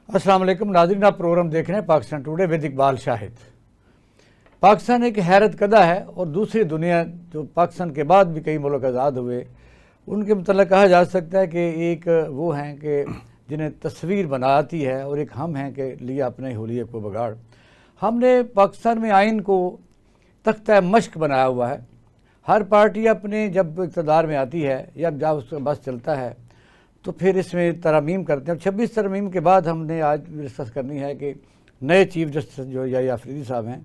अस्सलाम वालेकुम नाज़रीन, आप प्रोग्राम देख रहे हैं पाकिस्तान टुडे विद इकबाल शाहिद। पाकिस्तान एक हैरत कदा है और दूसरी दुनिया जो पाकिस्तान के बाद भी कई मुल्क आज़ाद हुए उनके मतलब कहा जा सकता है कि एक वो हैं कि जिन्हें तस्वीर बनाती है और एक हम हैं कि लिया अपने हुलिये को बगाड़। हमने पाकिस्तान में आइन को तख्ता मश्क बनाया हुआ है। हर पार्टी अपने जब इक़्तिदार में आती है या जब उसका बस चलता है तो फिर इसमें तरमीम करते हैं। 26 तरमीम के बाद हमने आज डिस्कस करनी है कि नए चीफ जस्टिस जो या अफरीदी साहब हैं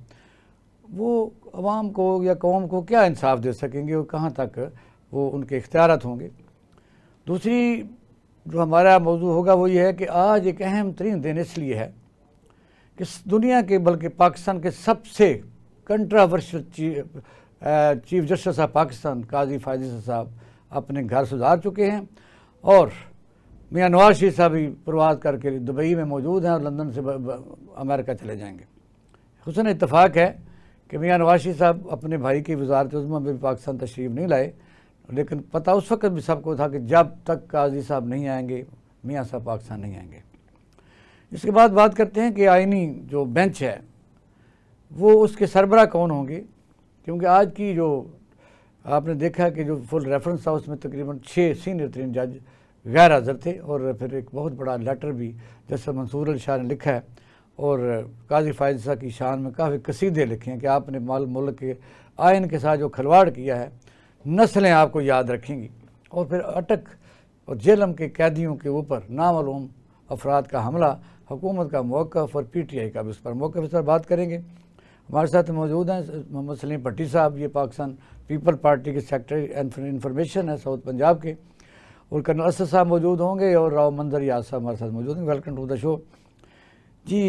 वो अवाम को या कौम को क्या इंसाफ दे सकेंगे और कहाँ तक वो उनके इख्तियारात होंगे। दूसरी जो हमारा मौजू होगा वो ये है कि आज एक अहम तरीन दिन इसलिए है कि दुनिया के बल्कि पाकिस्तान के सबसे कंट्रावर्शियल चीफ जस्टिस ऑफ पाकिस्तान काजी फायद साहब अपने घर सुधार चुके हैं और मियाँ नवाज शरीफ साहब भी प्रवास करके दुबई में मौजूद हैं और लंदन से अमेरिका चले जाएंगे। हुस्न इत्तफाक है कि मियाँ नवाज शरीफ साहब अपने भाई की वज़ारत उज़्मा में भी पाकिस्तान तशरीफ़ नहीं लाए, लेकिन पता उस वक्त भी सबको था कि जब तक काजी साहब नहीं आएंगे मियाँ साहब पाकिस्तान नहीं आएंगे। इसके बाद बात करते हैं कि आइनी जो बेंच है वो उसके सरबराह कौन होंगे, क्योंकि आज की जो आपने देखा कि जो फुल रेफरेंस था उसमें तकरीबन 6 सीनियर तरीन जज गैर हाज़िर थे और फिर एक बहुत बड़ा लेटर भी जैसे मंसूर अली शाह ने लिखा है और काजी फायद साहब की शान में काफ़ी कसीदे लिखे हैं कि आपने मुल्क के आइन के साथ जो खिलवाड़ किया है नस्लें आपको याद रखेंगी। और फिर अटक और जेलम के कैदियों के ऊपर नामालूम अफराद का हमला, हुकूमत का मौक़िफ़ और PTI का भी उस पर मौक़िफ़ इस पर बात करेंगे। हमारे साथ मौजूद हैं मोहम्मद सलीम भट्टी साहब, ये पाकिस्तान पीपल पार्टी के सेक्रेटरी इंफॉर्मेशन है साउथ पंजाब के, और कर्नल असद साहब मौजूद होंगे और राव मंजर याद साहब हमारे साथ मौजूद हैं। Welcome to the show. जी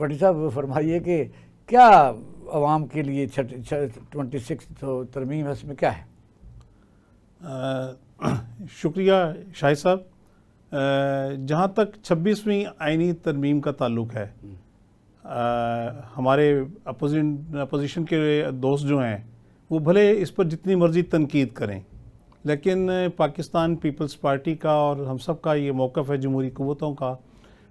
भट्टी साहब फरमाइए कि क्या आवाम के लिए 26 तरमीम है, इसमें क्या है? शुक्रिया शाहिद साहब। जहाँ तक 26वीं आइनी तरमीम का ताल्लुक़ है, हमारे अपोजिशन के दोस्त जो हैं वो भले इस पर जितनी मर्ज़ी तनकीद करें, लेकिन पाकिस्तान पीपल्स पार्टी का और हम सब का ये मौक़िफ़ है जमहूरी क़ुव्वतों का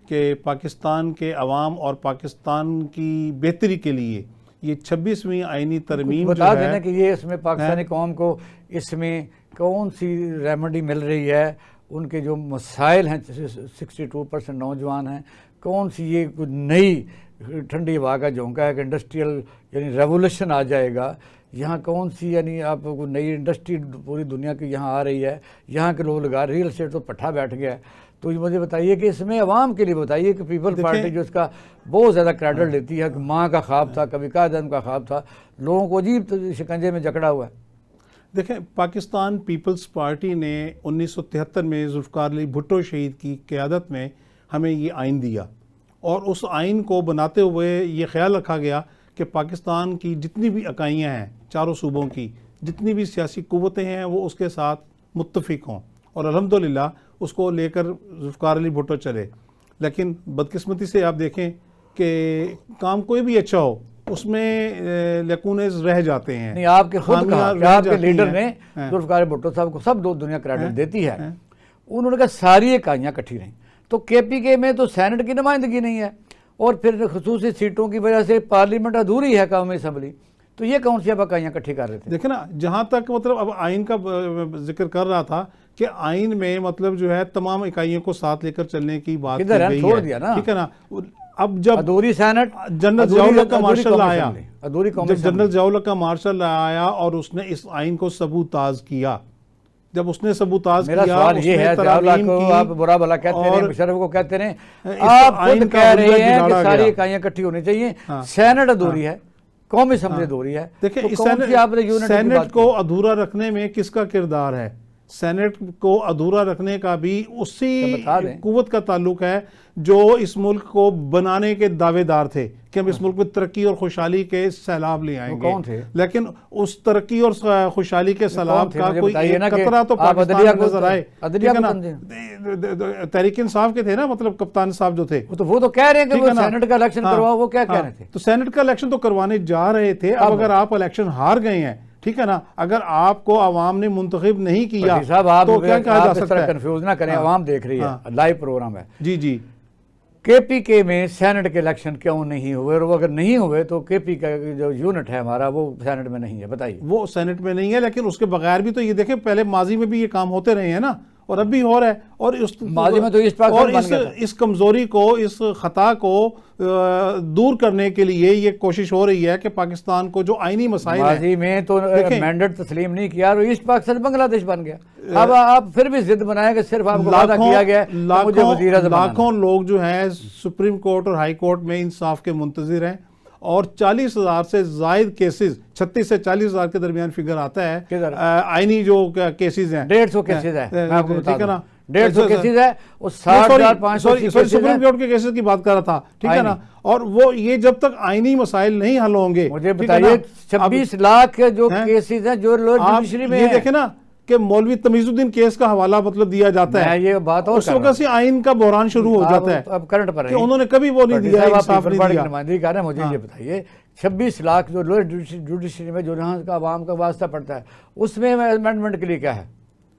कि पाकिस्तान के अवाम और पाकिस्तान की बेहतरी के लिए ये 26वीं आइनी तरमीम बता देना कि ये इसमें पाकिस्तानी कौम को इसमें कौन सी रेमेडी मिल रही है, उनके जो मसाइल हैं 62% नौजवान हैं, कौन सी ये कुछ नई ठंडी हवा का झोंका है कि इंडस्ट्रियल यानी रेवोल्यूशन आ जाएगा, यहाँ कौन सी यानी आपको नई इंडस्ट्री पूरी दुनिया की यहाँ आ रही है, यहाँ के लोग लगा रियल एस्टेट तो पट्टा बैठ गया है। तो ये मुझे बताइए कि इसमें अवाम के लिए बताइए कि पीपल पार्टी जो इसका बहुत ज़्यादा क्रेडिट लेती है कि माँ का ख्वाब था, कभी कायदम का ख्वाब था, लोगों को अजीब शिकंजे में जकड़ा हुआ है। देखें, पाकिस्तान पीपल्स पार्टी ने 1973 में जुल्फ़िकार अली भुट्टो शहीद की क़यादत में हमें ये आइन दिया और उस आइन को बनाते हुए ये ख्याल रखा गया कि पाकिस्तान की जितनी भी इकाइयाँ हैं, चारों सूबों की जितनी भी सियासी क़ुव्वतें हैं वो उसके साथ मुत्तफ़िक हों, और अल्हम्दुलिल्लाह उसको लेकर जुल्फ़िकार अली भुट्टो चले। लेकिन बदकिस्मती से आप देखें कि काम कोई भी अच्छा हो उसमें लेकुनेज रह जाते हैं। नहीं, आपके खुद कहा कि आपके लीडर ने जुल्फ़िकार भुट्टो साहब को सब दुनिया क्रेडिट देती है, उन्होंने कहा सारी इकाइयाँ इकट्ठी रहीं। तो KPK में तो सेनेट की नुमाइंदगी नहीं है और फिर खसूसी सीटों की वजह से पार्लियामेंट अधूरी है कौमी असम्बली, तो ये कौन सी अब इकाइयाँ इकट्ठी कर रहे थे? देखे ना, जहाँ तक मतलब अब आइन का जिक्र कर रहा था कि आइन में मतलब जो है तमाम इकाइयों को साथ लेकर चलने की बात की गई छोड़ दिया ना, ठीक है ना। अब जब अधूरी सेनेट जनरल ज़ियाउल हक का मार्शल आया, जब जनरल ज़ियाउल हक का मार्शल आया और उसने इस आइन को सबूताज किया, जब उसने सबूताज किया, सवाल ये है को आप बुरा भला कहते रहे, मुशर्रफ को कहते रहे, आप खुद कह रहे हैं कि सारी इकाइयाँ इकट्ठी होनी चाहिए, सेनेट अधूरी है, कौमी असम्बली अधूरी है। देखिए, सेनेट को अधूरा रखने में किसका किरदार है? सेनेट को अधूरा रखने का भी उसी कुव्वत का ताल्लुक है जो इस मुल्क को बनाने के दावेदार थे कि हम इस मुल्क में तरक्की और खुशहाली के सैलाब ले आएंगे। कौन थे? लेकिन उस तरक्की और खुशहाली के सैलाब का कोई कतरा तो पाकिस्तान में नजर आए, तहरीक इंसाफ के थे ना, मतलब कप्तान साहब जो थे, वो तो कह रहे हैं कि वो सेनेट का इलेक्शन करवाओ, वो क्या कह रहे थे? तो सेनेट का इलेक्शन तो करवाने जा रहे थे। अब अगर आप इलेक्शन हार गए हैं, ठीक है ना, अगर आपको आवाम ने मुंतखब नहीं किया साहब, आप तो क्या कहा जा सकता है? कंफ्यूज ना करें, आवाम देख रही है, लाइव प्रोग्राम है। जी जी, KPK में सेनेट के इलेक्शन क्यों नहीं हुए, और वो अगर नहीं हुए तो KP का जो यूनिट है हमारा वो सेनेट में नहीं है, बताइए। वो सेनेट में नहीं है, लेकिन उसके बगैर भी तो ये देखें पहले माजी में भी ये काम होते रहे हैं ना, और अब भी हो रहा है। और माजी में तो ईस्ट पाकिस्तान बन गया था। इस कमजोरी को, इस खता को दूर करने के लिए ये कोशिश हो रही है कि पाकिस्तान को जो आईनी मसाइल है, माजी में तो मैंडेट तस्लीम नहीं किया और ईस्ट पाकिस्तान बांग्लादेश बन गया। अब आप फिर भी जिद बनाए कि सिर्फ आपको वादा किया गया है तो मुझे वज़ीर आज़म बनाना है। लाखों लोग जो हैं सुप्रीम कोर्ट और हाई कोर्ट में इंसाफ के मुंतजिर हैं, और 40,000 से जायद केसेस, 36 से 40,000 के दरमियान फिगर आता है आईनी जो केसेस हैं। 150 केसेस है, मैं आपको बता ठीक है दूं। ना, 150 केसेस है, और 60,500 सुप्रीम कोर्ट के केसेस की बात कर रहा था, ठीक है ना। और वो ये जब तक आईनी मसाइल नहीं हल होंगे, मुझे बताइए 26 लाख जो केसेस हैं जो लोअर जुडिशरी में ये देखे ना कि मौलवी तमीजुद्दीन केस का हवाला मतलब दिया जाता है, ये बात और उस वक्त से आइन का बहरान शुरू हो जाता है। अब करंट पर कि उन्होंने कभी वो नहीं दिया, इंसाफ नहीं दिया। नुमाइंदगी कर रहे हैं, मुझे ये बताइए 26 लाख जो लोअर जुडिशरी में जो यहाँ का आवाम का वास्ता पड़ता है, उसमें अमेंडमेंट के लिए क्या है?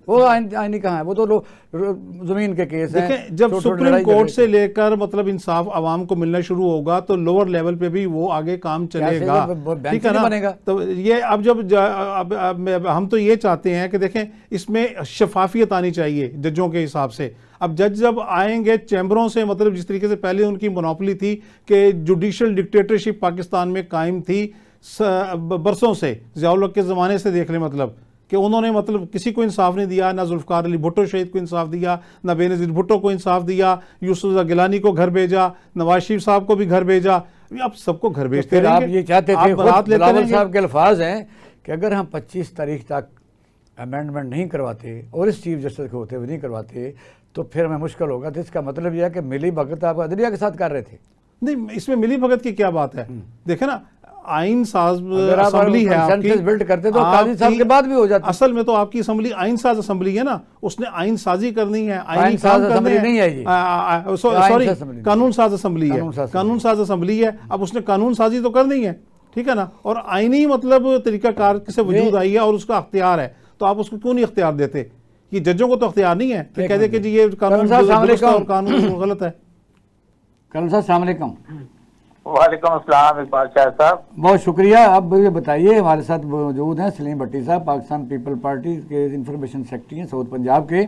वो आईनी कहाँ है? वो तो जमीन के केस हैं। देखें, जब सुप्रीम कोर्ट से लेकर मतलब इंसाफ आवाम को मिलना शुरू होगा तो लोअर लेवल पे भी वो आगे काम चलेगा, ठीक है ना। तो ये अब अब हम तो ये चाहते हैं कि देखें इसमें शफाफियत आनी चाहिए जजों के हिसाब से। अब जज जब आएंगे चैम्बरों से, मतलब जिस तरीके से पहले उनकी मोनोपोली थी कि जुडिशल डिक्टेटरशिप पाकिस्तान में कायम थी बरसों से, ज़ियाउल हक के ज़माने से देख लें, मतलब कि उन्होंने मतलब किसी को इंसाफ नहीं दिया, ना जुल्फ़िकार अली भुट्टो शहीद को इंसाफ दिया, ना बेनज़ीर भुट्टो को इंसाफ दिया, यूसुफ गिलानी को घर भेजा, नवाज शरीफ साहब को भी घर भेजा, अब सबको घर भेजते रहेंगे। आप ये चाहते थे, बिलावल साहब के अल्फाज हैं कि अगर हम 25 तारीख तक अमेंडमेंट नहीं करवाते और इस चीफ जस्टिस को होते हुए नहीं करवाते तो फिर हमें मुश्किल होगा। तो इसका मतलब यह है कि मिली भगत आप अदलिया के साथ कर रहे थे। नहीं, इसमें मिली भगत की क्या बात है? देखे ना, आइन साज असेंबली है आपकी, बिल्ड करते तो काजी साहब के बाद भी हो जाता। असल में तो आपकी असेंबली आइन साज असेंबली है ना, उसने आइन साजी करनी है, आइन साज असेंबली नहीं है ये, सॉरी कानून साज असेंबली है, कानून साज असेंबली है। अब उसने कानून साजी तो करनी है, ठीक है ना। और आइनी मतलब तरीकाकार से वजूद आई है और उसका अख्तियार है, तो आप उसको क्यों नहीं अख्तियार देते? ये जजों को तो अख्तियार नहीं है कि कह दे कि जी ये कानून गलत है। कल साहब अस्सलाम वालेकुम। वालेकुम अस्सलाम इकबाल शाह साहब, बहुत शुक्रिया। अब ये बताइए, हमारे साथ मौजूद हैं सलीम भट्टी साहब, पाकिस्तान पीपल पार्टी के इंफॉर्मेशन सेक्रेटरी हैं साउथ पंजाब के।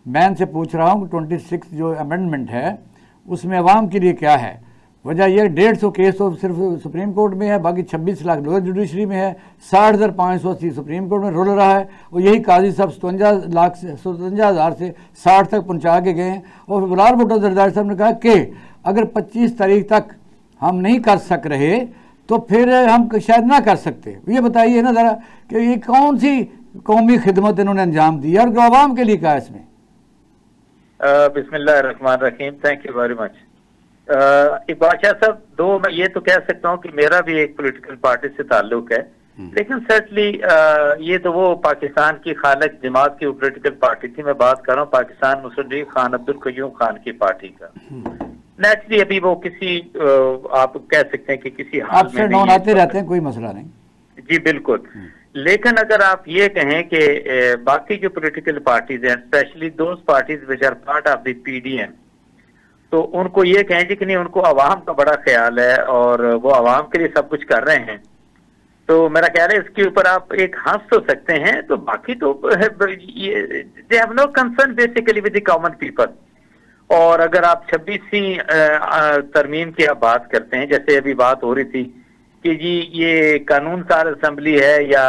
मैं इनसे पूछ रहा हूँ 26 जो अमेंडमेंट है उसमें अवाम के लिए क्या है? वजह यह 150 केस तो सिर्फ सुप्रीम कोर्ट में है, बाकी 26 लाख लोअर जुडिशरी में है, 60,580 सुप्रीम कोर्ट में रुल रहा है, और यही काजी साहब 57,000 से 60 तक पहुँचा के गए हैं। और बिलावल भुट्टो जरदारी साहब ने कहा कि अगर 25 तारीख तक हम नहीं कर सक रहे तो फिर हम शायद ना कर सकते। ये बताइए ना ज़रा कि ये कौन सी कौमी खिदमत इन्होंने अंजाम दी और आवाम के लिए कहा इसमें? बिस्मिल्लाहिर्रहमानिर्रहीम, thank you very much. Iqbal Shah साहब, दो मैं ये तो कह सकता हूँ कि मेरा भी एक पॉलिटिकल पार्टी से ताल्लुक है, लेकिन सर्टली ये तो वो पाकिस्तान की खालिक जमात की पॉलिटिकल पार्टी थी। मैं बात कर रहा हूँ पाकिस्तान मुस्लिम लीग खान अब्दुल कयूम खान की पार्टी का। नेचुरली अभी वो किसी आप कह सकते हैं कि किसी हाल में नहीं आते रहते हैं, कोई मसला नहीं। जी बिल्कुल। लेकिन अगर आप ये कहें कि बाकी जो पॉलिटिकल पार्टीज हैं, specially those parties which are part of the PDM, तो उनको ये कहें जी कि नहीं, उनको आवाम का बड़ा ख्याल है और वो आवाम के लिए सब कुछ कर रहे हैं, तो मेरा ख्याल है इसके ऊपर आप एक हंस तो सकते हैं। तो बाकी तो they have no concern basically with the common people. और अगर आप 26वीं तरमीम की आप बात करते हैं, जैसे अभी बात हो रही थी कि जी ये कानून साज असेंबली है या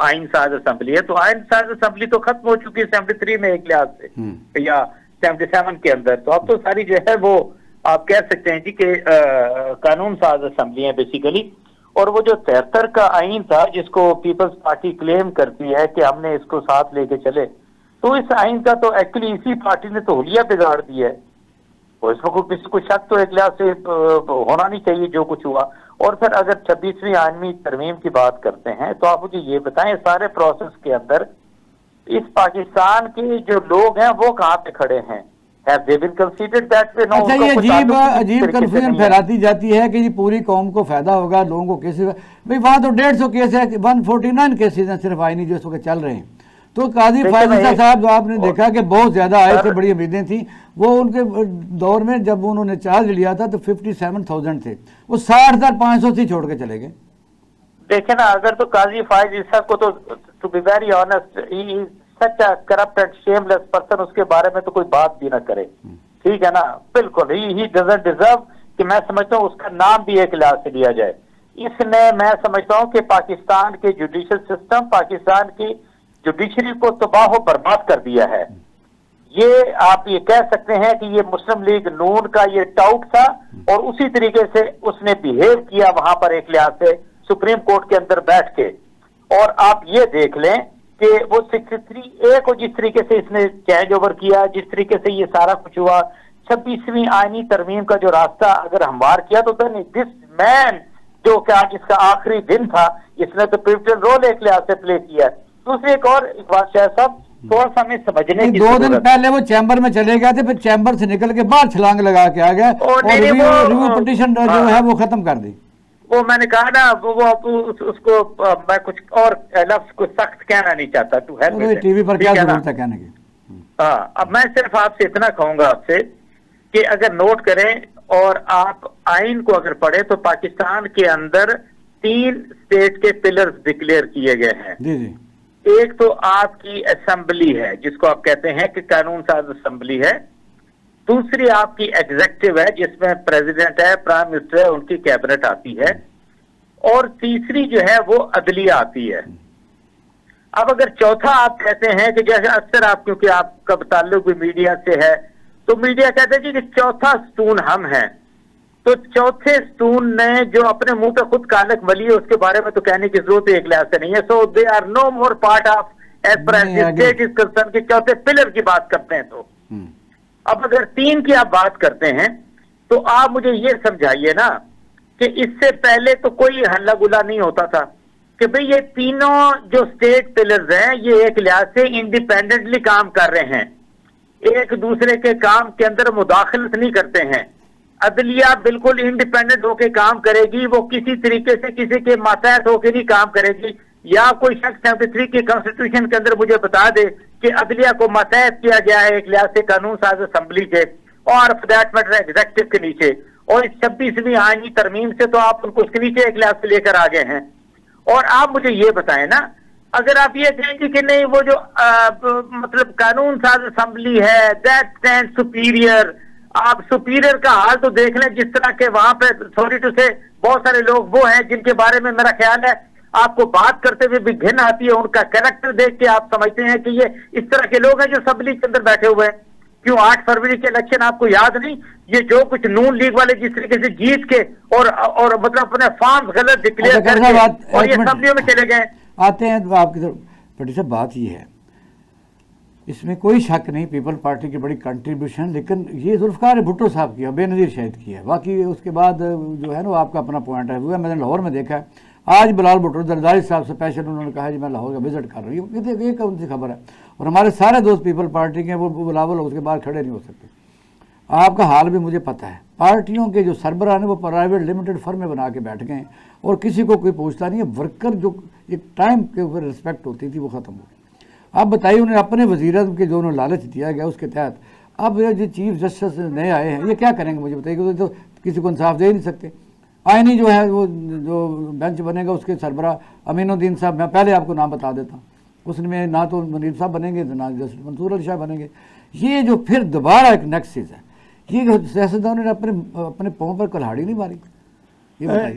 आइन साज असेंबली है, तो आइन साज असेंबली तो खत्म हो चुकी है 73 में एक लिहाज से, या 77 के अंदर। तो अब तो सारी जो है वो आप कह सकते हैं जी कि कानून साज असेंबली है बेसिकली। और वो जो 73 का आइन था जिसको पीपल्स पार्टी क्लेम करती है कि हमने इसको साथ लेके चले, तो इस आइन का तो एक्चुअली इसी पार्टी ने तो हुलिया बिगाड़ दिया है, और इसमें कोई किसी को शक तो एक लिहाज से होना नहीं चाहिए जो कुछ हुआ। और फिर अगर 26वीं आइनी तरमीम की बात करते हैं तो आप मुझे ये बताएं, सारे प्रोसेस के अंदर इस पाकिस्तान के जो लोग हैं वो कहाँ पे खड़े हैं? Have they been considered that way? अच्छा, ये अजीब कंफ्यूजन फैलाती जाती है कि जी पूरी कौम को फायदा होगा, लोगों को केसेस, भाई वहाँ तो 150 केस है, 149 केसेस हैं सिर्फ आइनी जो इस वक्त चल रहे हैं। تو قاضی فائز صاحب جو آپ نے دیکھا کہ بہت زیادہ آئے تھے, بڑی امیدیں تھیں, وہ ان کے دور میں جب انہوں نے چارج لیا تھا تو 57,000 تھے, وہ 60,500 سے چھوڑ کے چلے گئے. دیکھیں نا, اگر تو قاضی فائز صاحب کو to be very honest, he is such a corrupt and shameless person, اس کے بارے میں تو کوئی بات بھی نہ کرے, ٹھیک ہے نا, بالکل ہی ڈزنٹ ڈیزرو کہ میں سمجھتا ہوں اس کا نام بھی ایک لحاظ سے لیا جائے. اس نے, میں سمجھتا ہوں کہ پاکستان کے جوڈیشل سسٹم, پاکستان کی جوڈیشری کو تباہ و برباد کر دیا ہے. یہ آپ یہ کہہ سکتے ہیں کہ یہ مسلم لیگ نون کا یہ ٹاؤٹ تھا, اور اسی طریقے سے اس نے بیہیو کیا وہاں پر ایک لحاظ سے سپریم کورٹ کے اندر بیٹھ کے. اور آپ یہ دیکھ لیں کہ وہ 63A کو جس طریقے سے اس نے چینج اوور کیا, جس طریقے سے یہ سارا کچھ ہوا, 26ویں آئینی ترمیم کا جو راستہ اگر ہموار کیا, تو دس مین جو کہ آج اس کا آخری دن تھا, اس نے تو پیوٹل رول ایک لحاظ سے پلے کیا. دوسری ایک اور اقبال شاہ صاحب, تھوڑا سا ہمیں سمجھنے کی 2 دن پہلے وہ چیمبر میں چلے گئے تھے, پھر چیمبر سے نکل کے باہر چھلانگ لگا کے آ گیا, اور ریویو پٹیشن جو ہے وہ ختم کر دی. وہ میں نے کہا نا, وہ اس کو میں کچھ اور لفظ کو سخت کہنا نہیں چاہتا, تو ہے ٹی وی پر کیا ضرورت ہے کہنے کی. ہاں, اب میں صرف آپ سے اتنا کہوں گا آپ سے کہ اگر نوٹ کریں اور آپ آئین کو اگر پڑھیں تو پاکستان کے اندر 3 اسٹیٹ کے پلرز ڈکلیئر کیے گئے ہیں. جی جی. ایک تو آپ کی اسمبلی ہے جس کو آپ کہتے ہیں کہ قانون ساز اسمبلی ہے. دوسری آپ کی ایگزیکٹو ہے جس میں پریزیڈنٹ ہے, پرائم منسٹر ہے, ان کی کیبنٹ آتی ہے. اور تیسری جو ہے وہ عدلیہ آتی ہے. اب اگر چوتھا آپ کہتے ہیں کہ جیسے اکثر آپ, کیونکہ آپ کا تعلق بھی میڈیا سے ہے, تو میڈیا کہتے ہیں کہ چوتھا ستون ہم ہیں. تو چوتھے ستون نے جو اپنے منہ پہ خود کالک ملی ہے, اس کے بارے میں تو کہنے کی ضرورت ایک لحاظ سے نہیں ہے. So they are no more part of as per state is concern, کے چوتھے پلر کی بات کرتے ہیں. تو اب اگر 3 کی آپ بات کرتے ہیں تو آپ مجھے یہ سمجھائیے نا کہ اس سے پہلے تو کوئی ہلا گلا نہیں ہوتا تھا کہ بھئی یہ تینوں جو اسٹیٹ پلرز ہیں یہ ایک لحاظ سے انڈیپینڈنٹلی کام کر رہے ہیں, ایک دوسرے کے کام کے اندر مداخلت نہیں کرتے ہیں. عدلیہ بالکل انڈیپینڈنٹ ہو کے کام کرے گی, وہ کسی طریقے سے کسی کے ماتحت ہو کے نہیں کام کرے گی. یا کوئی شخص 73 کی کانسٹیٹیوشن کے اندر مجھے بتا دے کہ عدلیہ کو ماتحت کیا گیا ہے ایک لحاظ سے قانون ساز اسمبلی کے, اور فار دیٹ میٹر ایگزیکٹو کے نیچے, اور اس 26ویں آئینی ترمیم سے تو آپ ان کو اس کے نیچے ایک لحاظ سے لے کر آگے ہیں. اور آپ مجھے یہ بتائیں نا, اگر آپ یہ کہیں گے کہ نہیں وہ جو مطلب قانون ساز اسمبلی ہے دیٹ اسٹینڈ سپیریئر, آپ سپیریئر کا حال تو دیکھ لیں, جس طرح کے وہاں پہ سوری ٹو سے بہت سارے لوگ وہ ہیں جن کے بارے میں میرا خیال ہے آپ کو بات کرتے ہوئے بھی گھن آتی ہے, ان کا کریکٹر دیکھ کے آپ سمجھتے ہیں کہ یہ اس طرح کے لوگ ہیں جو اسمبلی کے اندر بیٹھے ہوئے ہیں. کیوں 8 فروری کے الیکشن آپ کو یاد نہیں, یہ جو کچھ نون لیگ والے جس طریقے سے جیت کے اور مطلب اپنے فارمز غلط ڈکلیئر کر کے اور یہ اسمبلیوں میں چلے گئے. آتے ہیں تو آپ کی طرف بڑی صاحب بات یہ ہے, اس میں کوئی شک نہیں پیپل پارٹی کی بڑی کنٹریبیوشن, لیکن یہ ذوالفقار بھٹو صاحب کی ہے, بے نظیر شہید کی ہے. باقی اس کے بعد جو ہے نا آپ کا اپنا پوائنٹ ہے, وہ میں نے لاہور میں دیکھا ہے. آج بلال بھٹو زرداری صاحب سے اسپیشل انہوں نے کہا جی میں لاہور کا وزٹ کر رہی ہوں, یہ کون سی خبر ہے. اور ہمارے سارے دوست پیپل پارٹی کے وہ بلاول اس کے بعد کھڑے نہیں ہو سکتے. آپ کا حال بھی مجھے پتہ ہے, پارٹیوں کے جو سربراہ ہیں وہ پرائیویٹ لمیٹڈ فرمیں بنا کے بیٹھ گئے ہیں, اور کسی کو کوئی پوچھتا نہیں ہے. ورکر جو ایک ٹائم کے اوپر رسپیکٹ ہوتی تھی وہ ختم ہو گئی. آپ بتائیے انہیں اپنے وزیر اعظم کے جو انہوں لالچ دیا گیا اس کے تحت اب جو چیف جسٹس نئے آئے ہیں یہ کیا کریں گے مجھے بتائیے, تو کسی کو انصاف دے ہی نہیں سکتے. آئینی جو ہے وہ جو بینچ بنے گا اس کے سربراہ امین الدین صاحب, میں پہلے آپ کو نام بتا دیتا ہوں, اس میں نہ تو منیر صاحب بنیں گے نہ جسٹس منصور علی شاہ بنیں گے. یہ جو پھر دوبارہ ایک نیکسس ہے, یہ سیاستدانوں نے اپنے پاؤں پر کلہاڑی نہیں ماری.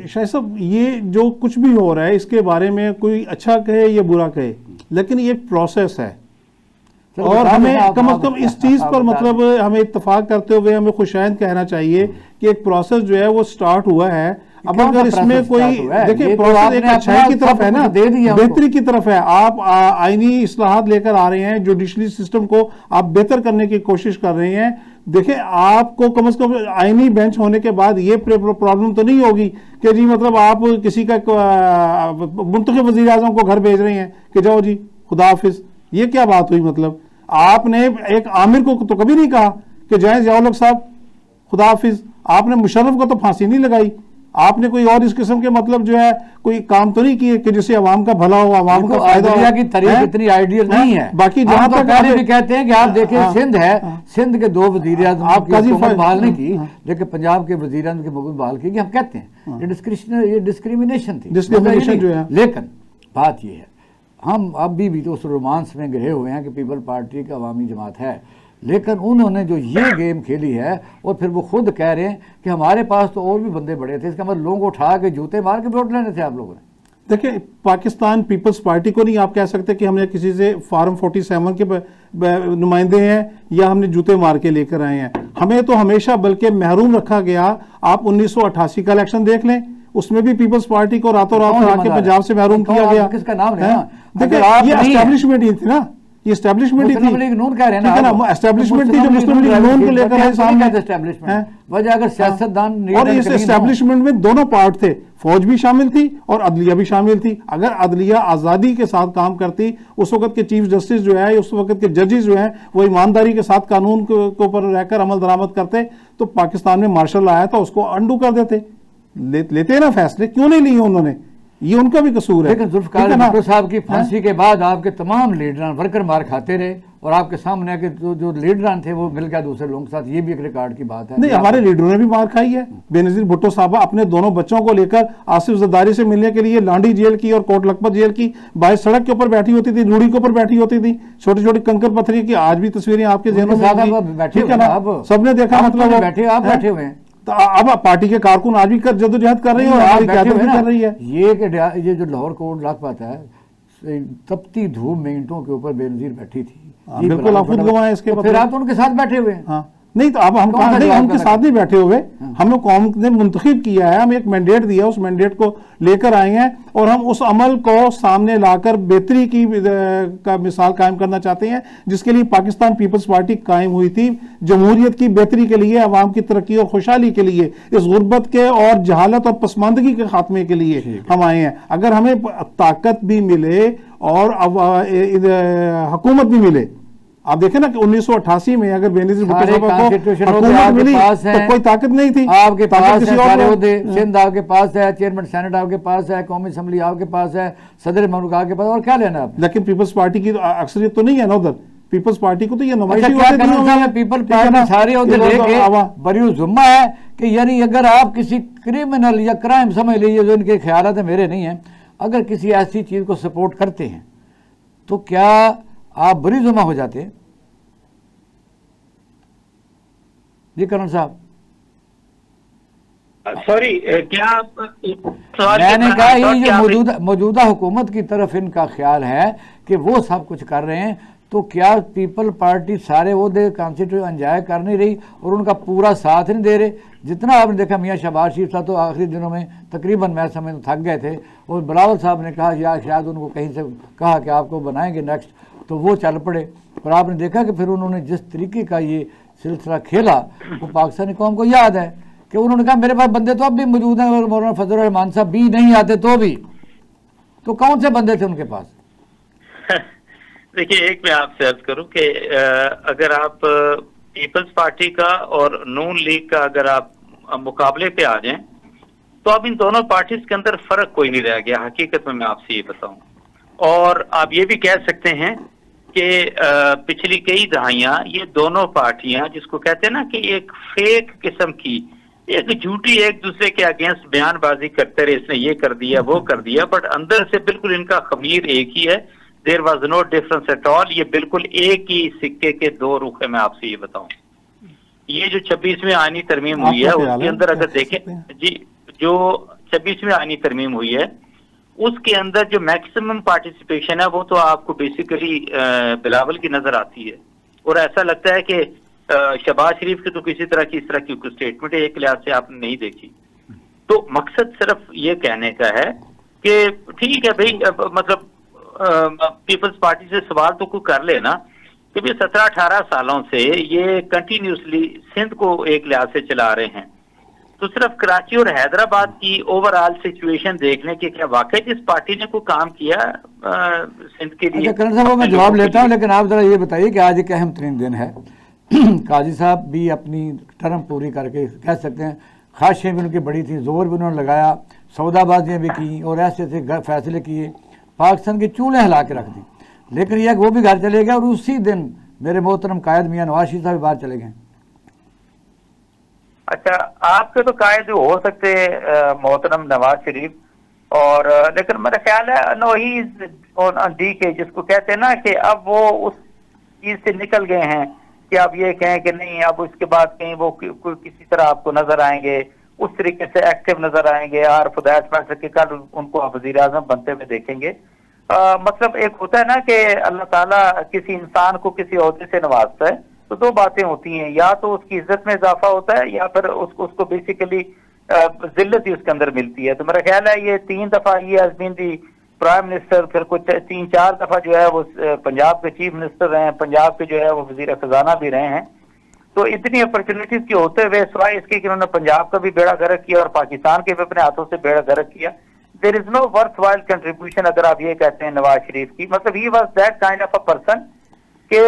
شاہ صاحب یہ جو کچھ بھی ہو رہا ہے اس کے بارے میں کوئی اچھا کہے یا برا کہے, لیکن یہ پروسیس ہے, اور ہمیں کم از کم اس چیز پر مطلب ہمیں اتفاق کرتے ہوئے ہمیں خوشائند کہنا چاہیے کہ ایک پروسیس جو ہے وہ سٹارٹ ہوا ہے. اب اگر اس میں کوئی دیکھیں پروسیس ایک اچھائی کی طرف ہے نا, بہتری کی طرف ہے. آپ آئینی اصلاحات لے کر آ رہے ہیں, جوڈیشلی سسٹم کو آپ بہتر کرنے کی کوشش کر رہے ہیں. دیکھیں آپ کو کم از کم آئینی بینچ ہونے کے بعد یہ پرابلم تو نہیں ہوگی کہ جی مطلب آپ کسی کا منتخب وزیر اعظم کو گھر بھیج رہے ہیں کہ جاؤ جی خدا حافظ. یہ کیا بات ہوئی؟ مطلب آپ نے ایک عامر کو تو کبھی نہیں کہا کہ جائیں ضیاء الحق صاحب خدا حافظ. آپ نے مشرف کو تو پھانسی نہیں لگائی, آپ نے کوئی اور اس قسم کے مطلب جو ہے کوئی کام تو نہیں کیے کہ جس سے عوام کا بھلا ہو، عوام کا فائدہ ہو؟ عدلیہ کی تاریخ اتنی آئیڈیل نہیں ہے. باقی جہاں تک پہلے بھی کہتے ہیں کہ آپ دیکھیں سندھ ہے، سندھ کے 2 وزیر اعظم کی حکومت بحال نہیں کی، لیکن پنجاب کے وزیر اعظم کی حکومت بحال کی. ہم کہتے ہیں یہ ڈسکریمنیشن تھی. لیکن بات یہ ہے ہم ابھی بھی تو اس رومانس میں گرے ہوئے ہیں کہ پیپل پارٹی کا عوامی جماعت ہے، لیکن انہوں نے جو یہ گیم کھیلی ہے اور پھر وہ خود کہہ رہے ہیں کہ ہمارے پاس تو اور بھی بندے بڑے تھے. اس کا مطلب لوگوں کو اٹھا کے جوتے مار کے ووٹ لینے تھے آپ لوگوں نے. دیکھیں پاکستان پیپلز پارٹی کو نہیں آپ کہہ سکتے کہ ہم نے کسی سے فارم 47 کے نمائندے ہیں یا ہم نے جوتے مار کے لے کر آئے ہیں. ہمیں تو ہمیشہ بلکہ محروم رکھا گیا. آپ 1988 کا الیکشن دیکھ لیں، اس میں بھی پیپلز پارٹی کو راتوں رات ہرا کے پنجاب سے محروم کیا گیا. کس کا نام لینا؟ دیکھیں یہ اسٹیبلشمنٹ ہی تھی نا، یہ اسٹیبلشمنٹ ہی تھی. مسلم لیگ نون کہہ رہے ہیں نا، اسٹیبلشمنٹ تھی جو مسلم لیگ نون کو لے کر آئے سامنے. وجہ اگر سیاستدان اور اس اسٹیبلشمنٹ میں دونوں پارٹ تھے، فوج بھی شامل تھی اور عدلیہ بھی شامل تھی. اگر عدلیہ آزادی کے ساتھ کام کرتی، اس وقت کے چیف جسٹس جو ہے، اس وقت کے ججز جو ہیں وہ ایمانداری کے ساتھ قانون کے اوپر رہ کر عمل درآمد کرتے، تو پاکستان میں مارشل آیا تھا اس کو انڈو کر دیتے. لیتے نا فیصلے، کیوں نہیں لیے انہوں نے؟ یہ ان کا بھی قصور ہے. لیکن ذوالفقار بھٹو صاحب کی پھانسی کے بعد آپ کے تمام لیڈران ورکر مار کھاتے رہے اور آپ کے سامنے کہ جو لیڈران تھے وہ مل گیا دوسرے لوگوں کے ساتھ. یہ بھی ایک ریکارڈ کی بات ہے. نہیں، ہمارے لیڈروں نے بھی مار کھائی ہے. بے نظیر بھٹو صاحبہ اپنے دونوں بچوں کو لے کر آصف زرداری سے ملنے کے لیے لانڈی جیل کی اور کوٹ لکھپت جیل کی باعث سڑک کے اوپر بیٹھی ہوتی تھی، روڑی کے اوپر بیٹھی ہوتی تھی، چھوٹی چھوٹی کنکر پتھری کی آج بھی تصویریں آپ کے ذہنوں میں، ٹھیک ہے نا، سب نے دیکھا. مطلب بیٹھے آپ بیٹھے ہوئے ہیں. اب پارٹی کے کارکن آج بھی جدوجہد کر رہی ہے اور آج قیادت بھی کر رہی ہے. یہ جو لاہور کوٹ لکھپت ہے، تپتی دھوپ میں اینٹوں کے اوپر بے نظیر بیٹھی تھی. بالکل آپ خود گواہ ہیں اس کے. پھر آپ ان کے ساتھ بیٹھے ہوئے ہیں. نہیں تو اب ہم ان کے ساتھ نہیں بیٹھے ہوئے. ہمیں قوم نے منتخب کیا ہے، ہمیں ایک مینڈیٹ دیا، اس مینڈیٹ کو لے کر آئے ہیں اور ہم اس عمل کو سامنے لا کر بہتری کی مثال قائم کرنا چاہتے ہیں، جس کے لیے پاکستان پیپلز پارٹی قائم ہوئی تھی. جمہوریت کی بہتری کے لیے، عوام کی ترقی اور خوشحالی کے لیے، اس غربت کے اور جہالت اور پسماندگی کے خاتمے کے لیے ہم آئے ہیں. اگر ہمیں طاقت بھی ملے اور حکومت بھی ملے. آپ دیکھیں نا کہ 1988 میں اگر بے نظیر بھٹو صاحب کو حکومت ملی تو کوئی طاقت نہیں تھی. آپ کے پاس ہے سارے عہدے، سندھ آپ کے پاس ہے، چیئرمین سینٹ آپ کے پاس ہے، قومی اسمبلی آپ کے پاس ہے، صدر مملکت آپ کے پاس، اور کیا لینا آپ؟ لیکن پیپلز پارٹی کی اکثریت تو نہیں ہے نا ادھر. پیپلز پارٹی کو تو یہ نمائشی پیپل پارٹی سارے عہدے لے کے بریو ذمہ ہے کہ یعنی اگر آپ کسی کرمنل یا کرائم سمجھ لیجیے، جو ان کے خیالات ہیں میرے نہیں ہیں، اگر کسی ایسی چیز کو سپورٹ کرتے ہیں تو کیا آپ بری ذمہ ہو جاتے ہیں؟ جی کرن صاحب سوری، کیا میں نے کہا یہ جو موجودہ حکومت کی طرف ان کا خیال ہے کہ وہ سب کچھ کر رہے ہیں، تو کیا پیپل پارٹی سارے عہدے کانسٹیٹیوشن انجوائے کر نہیں رہی اور ان کا پورا ساتھ نہیں دے رہے؟ جتنا آپ نے دیکھا میاں شہباز شریف صاحب تو آخری دنوں میں تقریباً میں سمجھ تھک گئے تھے، اور بلاول صاحب نے کہا یا شاید ان کو کہیں سے کہا کہ آپ کو بنائیں گے نیکسٹ، تو وہ چل پڑے. اور آپ نے دیکھا کہ پھر انہوں نے جس طریقے کا یہ سلسلہ کھیلا وہ پاکستانی قوم کو یاد ہے کہ انہوں نے کہا میرے پاس بندے تو اب بھی موجود ہیں، اور مولانا فضل الرحمان صاحب بھی نہیں آتے تو بھی، تو کون سے بندے تھے ان کے پاس؟ دیکھیے، ایک میں آپ سے عرض کروں کہ اگر آپ پیپلز پارٹی کا اور نون لیگ کا اگر آپ مقابلے پہ آ جائیں تو اب ان دونوں پارٹیز کے اندر فرق کوئی نہیں رہ گیا حقیقت میں آپ سے یہ بتاؤں. اور آپ یہ بھی کہہ سکتے ہیں کہ پچھلی کئی دہائیاں یہ دونوں پارٹیاں جس کو کہتے ہیں نا کہ ایک فیک قسم کی ایک جھوٹی ایک دوسرے کے اگینسٹ بیان بازی کرتے رہے، اس نے یہ کر دیا وہ کر دیا، بٹ اندر سے بالکل ان کا خمیر ایک ہی ہے. There was no difference at all. یہ بالکل ایک ہی سکے کے دو رخ ہے. میں آپ سے یہ بتاؤں، یہ جو 26ویں آئینی ترمیم ہوئی ہے اس کے اندر اگر دیکھیں جی، جو 26ویں آئینی ترمیم ہوئی ہے اس کے اندر جو میکسیمم پارٹیسپیشن ہے وہ تو آپ کو بیسیکلی بلاول کی نظر آتی ہے، اور ایسا لگتا ہے کہ شہباز شریف کی تو کسی طرح کی اس طرح کی کوئی اسٹیٹمنٹ ایک لحاظ سے آپ نے نہیں دیکھی. تو مقصد صرف یہ کہنے کا ہے کہ ٹھیک ہے بھائی، مطلب پیپلز پارٹی سے سوال تو کوئی کر لے نا کہ 17-18 سالوں سے یہ کنٹینیوسلی سندھ کو ایک لحاظ سے چلا رہے ہیں، تو صرف کراچی اور حیدرآباد کی اوور آل سچویشن دیکھنے کے کیا واقعی اس پارٹی نے کوئی کام کیا سندھ کے لیے؟ کرن صاحب میں جواب لیتا ہوں، لیکن آپ ذرا یہ بتائیے کہ آج ایک اہم ترین دن ہے. قاضی صاحب بھی اپنی ٹرم پوری کر کے کہہ سکتے ہیں خواہشیں بھی ان کی بڑی تھیں, زور بھی انہوں نے لگایا, سودا بازیاں بھی کی اور ایسے ایسے فیصلے کیے, پاکستان کی چولہیں ہلا کے رکھ دی. لیکن یہ کہ وہ بھی گھر چلے گئے اور اسی دن میرے محترم قائد میاں نواز شریف صاحب باہر چلے گئے. اچھا, آپ کے تو قائد ہو سکتے محترم نواز شریف, اور لیکن میرا خیال ہے نو ہی دی کے جس کو کہتے ہیں نا کہ اب وہ اس چیز سے نکل گئے ہیں کہ آپ یہ کہیں کہ نہیں اب اس کے بعد کہیں وہ کسی طرح آپ کو نظر آئیں گے, اس طریقے سے ایکٹیو نظر آئیں گے, اور خدایت میٹر کے کل ان کو آپ وزیر اعظم بنتے ہوئے دیکھیں گے. مطلب ایک ہوتا ہے نا کہ اللہ تعالیٰ کسی انسان کو کسی عہدے سے نوازتا ہے, تو دو باتیں ہوتی ہیں, یا تو اس کی عزت میں اضافہ ہوتا ہے یا پھر اس کو بیسیکلی ذلت ہی اس کے اندر ملتی ہے. تو میرا خیال ہے یہ 3 دفعہ یہ has been the prime minister, پھر کچھ 3-4 دفعہ جو ہے وہ پنجاب کے چیف منسٹر رہے ہیں, پنجاب کے جو ہے وہ وزیر خزانہ بھی رہے ہیں. تو اتنی اپرچونیٹیز کے ہوتے ہوئے سوائے اس کے کہ انہوں نے پنجاب کا بھی بیڑا غرق کیا اور پاکستان کے بھی اپنے ہاتھوں سے بیڑا غرق کیا, دیر از نو ورتھ وائل کنٹریبیوشن اگر آپ یہ کہتے ہیں نواز شریف کی. مطلب he was that kind of a person کہ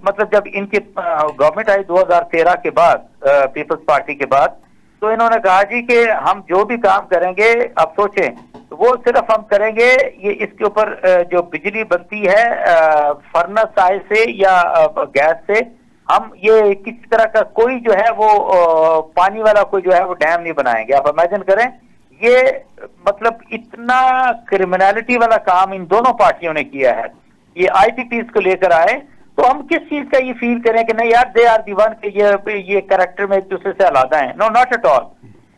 مطلب جب ان کی گورنمنٹ آئی 2013 کے بعد, پیپلز پارٹی کے بعد, تو انہوں نے کہا جی کہ ہم جو بھی کام کریں گے آپ سوچیں وہ صرف ہم کریں گے یہ اس کے اوپر جو بجلی بنتی ہے فرنس سائے سے یا گیس سے, ہم یہ کسی طرح کا کوئی جو ہے وہ پانی والا کوئی جو ہے وہ ڈیم نہیں بنائیں گے. آپ امیجن کریں یہ مطلب اتنا کرمنالٹی والا کام ان دونوں پارٹیوں نے کیا ہے. یہ آئی ٹی پیز کو لے کر آئے تو ہم کس چیز کا یہ فیل کریں کہ نہیں یار دے آر دی ون کہ یہ کریکٹر میں ایک دوسرے سے علیحدہ ہیں. نو ناٹ ایٹ آل.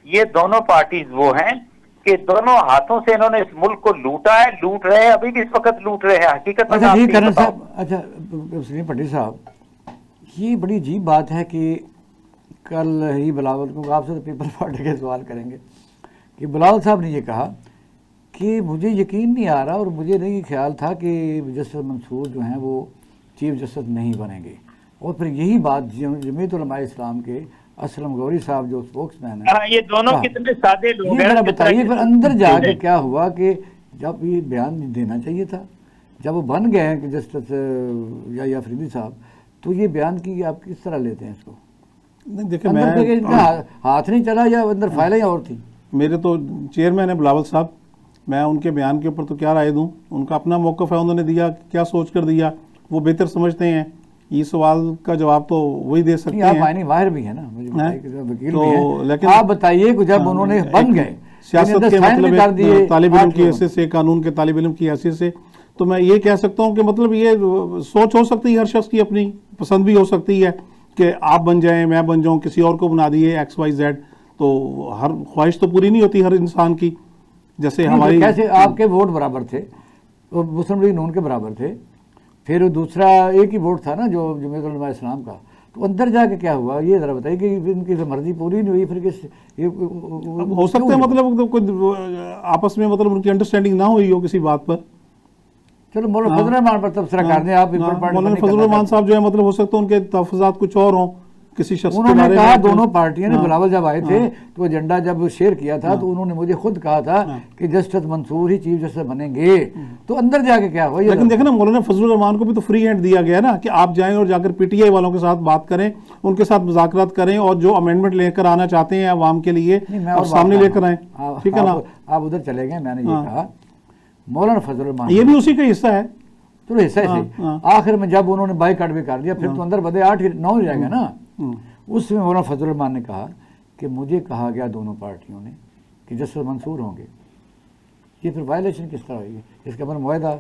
یہ دونوں پارٹیز وہ ہیں کہ دونوں ہاتھوں سے انہوں نے اس ملک کو لوٹا ہے, لوٹ رہے ہیں, ابھی بھی اس وقت لوٹ رہے ہیں. حقیقت اچھا جی کرن صاحب, اچھا سلیم پٹی صاحب, یہ بڑی عجیب بات ہے کہ کل ہی بلاول کو آپ سے تو پیپل پارٹی کے سوال کریں گے کہ بلاول صاحب نے یہ کہا کہ مجھے یقین نہیں آ رہا اور مجھے نہیں خیال تھا کہ جسٹس منصور جو ہیں وہ چیف جسٹس نہیں بنیں گے. اور پھر یہی بات جمعیت علماء اسلام کے اسلم غوری صاحب جو اسپوکس مین ہیں, یہ دونوں کتنے سادے لوگ ہیں. ذرا بتائیے پھر اندر جا کے کیا ہوا کہ جب یہ بیان دینا چاہیے تھا, جب وہ بن گئے ہیں کہ جسٹس یا افریدی صاحب, تو یہ بیان کی آپ کس طرح لیتے ہیں اس کو؟ دیکھیں میں ہاتھ نہیں چلا یا اندر فائلیں اور تھیں؟ میرے تو چیئرمین ہے بلاول صاحب, میں ان کے بیان کے اوپر تو کیا رائے دوں, ان کا اپنا موقف ہے, انہوں نے دیا کیا سوچ کر دیا, وہ بہتر سمجھتے ہیں. یہ سوال کا جواب تو وہی دے سکتے ہیں. آپ آئینی ماہر بھی ہیں نا, وکیل بھی ہیں, لیکن آپ بتائیے کہ جب انہوں نے بن گئے سیاست کے مطلب طالب علم کی حیثیت سے, قانون کے طالب علم کی حیثیت سے, تو میں یہ کہہ سکتا ہوں کہ مطلب یہ سوچ ہو سکتی ہے ہر شخص کی, اپنی پسند بھی ہو سکتی ہے کہ آپ بن جائیں, میں بن جاؤں, کسی اور کو بنا دیے XYZ. تو ہر خواہش تو پوری نہیں ہوتی ہر انسان کی. جیسے ہماری کیسے آپ کے ووٹ برابر تھے, مسلم لیگ نون کے برابر تھے, پھر دوسرا ایک ہی ووٹ تھا نا جو جمعیت علماء اسلام کا, تو اندر جا کے کیا ہوا یہ ذرا بتائیے کہ ان کی مرضی پوری نہیں ہوئی, پھر کس ہو سکتا ہے مطلب کوئی آپس میں مطلب ان کی انڈرسٹینڈنگ نہ ہوئی ہو کسی بات پر. چلو مولانا فضل الرحمان پر تبصرہ کر دیں آپ. مولانا فضل الرحمان صاحب جو ہے مطلب ہو سکتا ہے ان کے تحفظات کچھ اور ہوں کسی شخص کے بارے میں. انہوں نے کہا دونوں پارٹیاں نے بلاول جب آئے تھے تو ایجنڈا جب شیئر کیا تھا تو انہوں نے مجھے خود کہا تھا کہ جسٹس منصور ہی چیف جسٹس بنیں گے. تو اندر جا کے کیا ہوا؟ لیکن دیکھیں نا مولانا فضل الرحمان کو بھی تو فری ہینڈ دیا گیا نا کہ آپ جائیں اور جا کر PTI والوں کے ساتھ بات کریں, ان کے ساتھ مذاکرات کریں اور جو امینڈمنٹ لے کر آنا چاہتے ہیں عوام کے لیے اور سامنے لے کر آئیں. ٹھیک ہے نا, آپ ادھر چلے گئے. میں نے یہ کہا مولانا فضل الرحمان یہ بھی اسی کا حصہ ہے. چلو حصہ سے آخر میں جب انہوں نے بائیکاٹ بھی کر دیا پھر تو اندر بدے 8-9 ہو جائے گا نا. اس میں مولانا فضل الرحمان نے کہا کہ مجھے کہا گیا دونوں پارٹیوں نے کہ جسٹس منصور ہوں گے. یہ پھر وائلیشن کس طرح ہوئی ہے؟ اس کے اوپر معاہدہ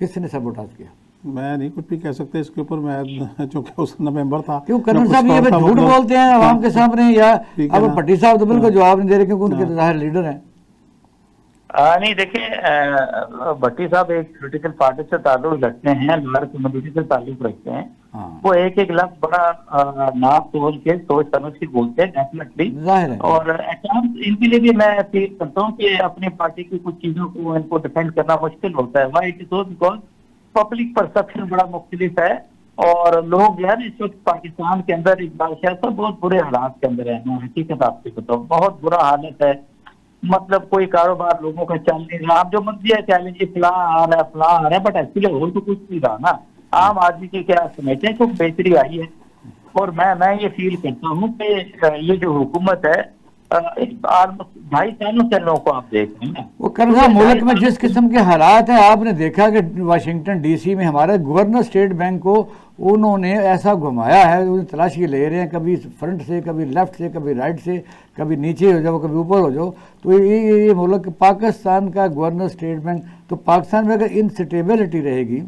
کس نے سبوٹاج کیا؟ میں نہیں کچھ بھی کہہ سکتے اس کے اوپر, میں چونکہ اس کا ممبر تھا. کیوں کرن صاحب یہ جھوٹ بولتے ہیں عوام کے سامنے, یا اب پٹی صاحب تو بالکل جواب نہیں دے رہے کیونکہ ان کے ظاہر لیڈر ہیں. نہیں دیکھیں بھٹی صاحب ایک پولیٹیکل پارٹی سے تعلق رکھتے ہیں, لوئر کمیونٹی سے تعلق رکھتے ہیں. وہ ایک لفظ بڑا ناپ تول کے سوچ سمجھ کے بولتے ہیں ڈیفینیٹلی, اور ان کے لیے بھی میں اپیل کرتا ہوں کہ اپنی پارٹی کی کچھ چیزوں کو ان کو ڈیفینڈ کرنا مشکل ہوتا ہے. Why it is so because public perception بڑا مختلف ہے, اور لوگ جو ہے نا اس وقت پاکستان کے اندر اقبال شاہ صاحب بہت برے حالات کے اندر ہیں. میں حقیقت آپ سے بتاؤں بہت برا حالت ہے. مطلب کوئی کاروبار لوگوں کا چل نہیں رہا. آپ جو مرضی ہے کہہ لیجیے فلاں آ رہا ہے, بٹ ایکچولی ہو تو کچھ نہیں رہا نا. عام آدمی کی کیا سمجھتے ہیں, تو بہتری آئی ہے. اور میں یہ فیل کرتا ہوں کہ یہ جو حکومت ہے 2.5 सालों से लोगों को आप देख रहे हैं। वो करना मुल्क में जिस किस्म के हालात हैं, आपने देखा कि वाशिंगटन डीसी में हमारे गवर्नर स्टेट बैंक को उन्होंने ऐसा घुमाया है, उन्हें तलाशी ले रहे हैं, कभी फ्रंट से, कभी लेफ्ट से, कभी राइट से, कभी नीचे हो जाओ, कभी ऊपर हो जाओ। तो ये मुल्क पाकिस्तान का गवर्नर स्टेट बैंक, तो पाकिस्तान में अगर इनस्टेबिलिटी रहेगी,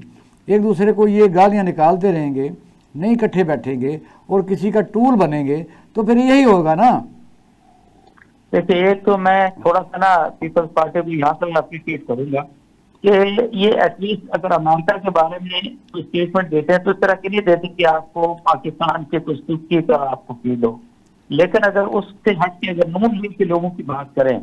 एक दूसरे को ये गालियाँ निकालते रहेंगे, नहीं इकट्ठे बैठेंगे और किसी का टूल बनेंगे, तो फिर यही होगा ना। देखिए, एक तो मैं थोड़ा सा ना पीपल्स पार्टी को यहाँ तक अप्रिशिएट करूंगा कि ये एटलीस्ट अगर अमेरिका के बारे में कोई स्टेटमेंट देते हैं तो इस तरह के नहीं देते कि आपको पाकिस्तान के कुछ की तरह आपको फील हो, लेकिन अगर उससे हट के अगर नून लीग के लोगों की बात करें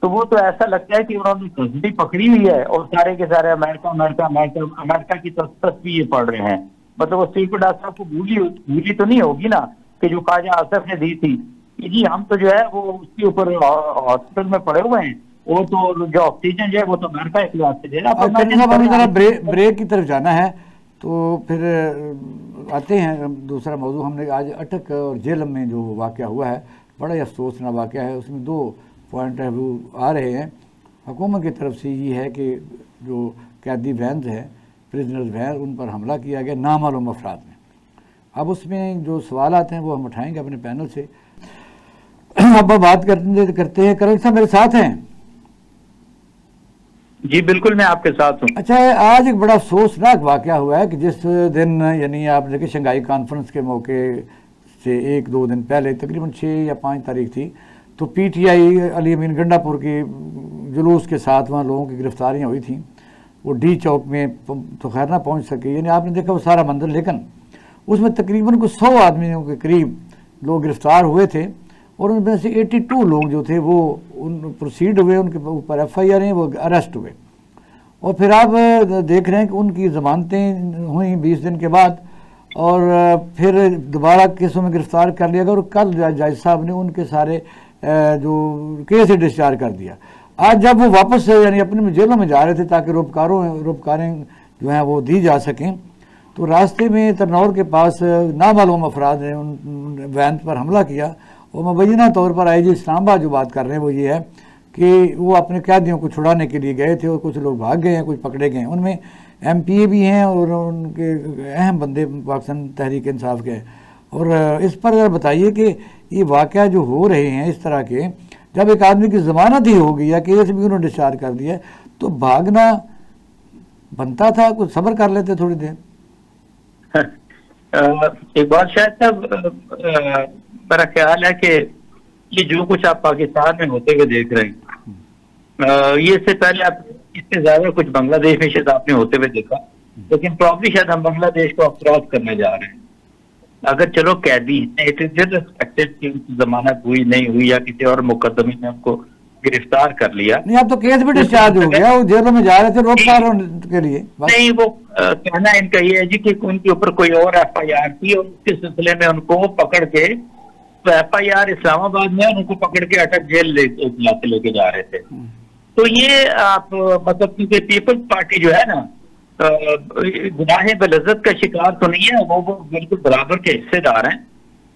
तो वो तो ऐसा लगता है कि उन्होंने तस्वीर पकड़ी हुई है और सारे के सारे अमेरिका अमेरिका अमेरिका अमेरिका की तस्वीर ये पढ़ रहे हैं। मतलब वो स्टीफन डॉक्टर साहब को भूली तो नहीं होगी ना कि जो ख्वाजा आसफ ने दी थी कि जी हम तो जो है वो उसके ऊपर हॉस्पिटल में पड़े हुए हैं, वो तो जो ऑक्सीजन जो है वो तो अमेरिका इख्तियार से दे रहा है। जरा ब्रेक की तरफ जाना है तो फिर आते हैं दूसरा मौजू। हमने आज अटक और जेल में जो वाक़या हुआ है, बड़ा ही अफसोसनाक वाक़या है, उसमें 2 पॉइंट है वो आ रहे हैं। हुकूमत की तरफ से ये है कि जो कैदी वैन है, प्रिजनर्स वैन, उन पर हमला किया गया नामालूम अफराद में। अब उसमें जो सवाल आते हैं वो हम उठाएंगे अपने पैनल से। अब बात करते हैं, करण साहब मेरे साथ हैं? जी बिल्कुल, मैं आपके साथ हूँ। अच्छा, आज एक बड़ा अफसोसनाक वाक़या हुआ है कि जिस दिन, यानी आप देखिए शंघाई कॉन्फ्रेंस के मौके से 1-2 दिन पहले, तकरीबन 6 या 5 तारीख थी, तो पीटीआई अली अमीन गंडापुर के जुलूस के साथ वहाँ लोगों की गिरफ्तारियाँ हुई थी। वो डी चौक में तो खैर ना पहुँच सके, यानी आपने देखा वो सारा मंदिर, लेकिन उसमें तकरीबन कुछ 100 आदमियों के करीब लोग गिरफ्तार हुए थे और उनमें से 82 लोग जो थे वो प्रोसीड हुए, उनके ऊपर FIR हैं, वो अरेस्ट हुए। और फिर आप देख रहे हैं कि उनकी ज़मानतें हुई 20 दिन के बाद और फिर दोबारा केसों में गिरफ्तार कर लिया गया और कल जज साहब ने उनके सारे जो केस डिस्चार्ज कर दिया। आज जब वो वापस यानी अपने जेलों में जा रहे थे ताकि रोपकारें जो हैं वो दी जा सकें, तो रास्ते में तरनौर के पास नामालूम अफराद ने उन वैन पर हमला किया। और मुबैना तौर पर IG इस्लामाबाद जो बात कर रहे हैं वो ये है कि वो अपने कैदियों को छुड़ाने के लिए गए थे और कुछ लोग भाग गए हैं, कुछ पकड़े गए हैं। उनमें MPA भी हैं और उनके अहम बंदे पाकिस्तान तहरीक इंसाफ के। और इस पर अगर बताइए कि ये वाक़या जो हो रहे हैं इस तरह के, जब एक आदमी की ज़मानत ही हो गई या केस भी उन्होंने डिस्चार्ज कर दिया, तो भागना बनता था, कुछ सब्र कर लेते थोड़ी देर। एक बात शायद साहब, मेरा ख्याल है कि ये जो कुछ आप पाकिस्तान में होते हुए देख रहे हैं, ये इससे पहले आप इससे ज्यादा कुछ बांग्लादेश में शायद आपने होते हुए देखा, लेकिन प्रॉब्ली शायद हम बांग्लादेश को अब क्रॉस करने जा रहे हैं। अगर चलो कैदी इट इज रिस्पेक्टेड कि जमानत हुई नहीं हुई या किसी और मुकदमे में उनको गिरफ्तार कर लिया, नहीं अब तो केस भी डिस्चार्ज हो गया, वो जेलों में जा रहे थे रोकथाम के लिए। नहीं, वो कहना इनका ये है जी कि उनके ऊपर कोई और FIR थी और उसके सिलसिले में उनको पकड़ के, तो FIR इस्लामाबाद में उनको पकड़ के अटक जेल लेके जा रहे थे। तो ये आप मतलब क्योंकि पीपल्स पार्टी जो है ना गुनाह बलज़्ज़त का शिकार तो नहीं है, वो बिल्कुल बराबर के हिस्सेदार हैं।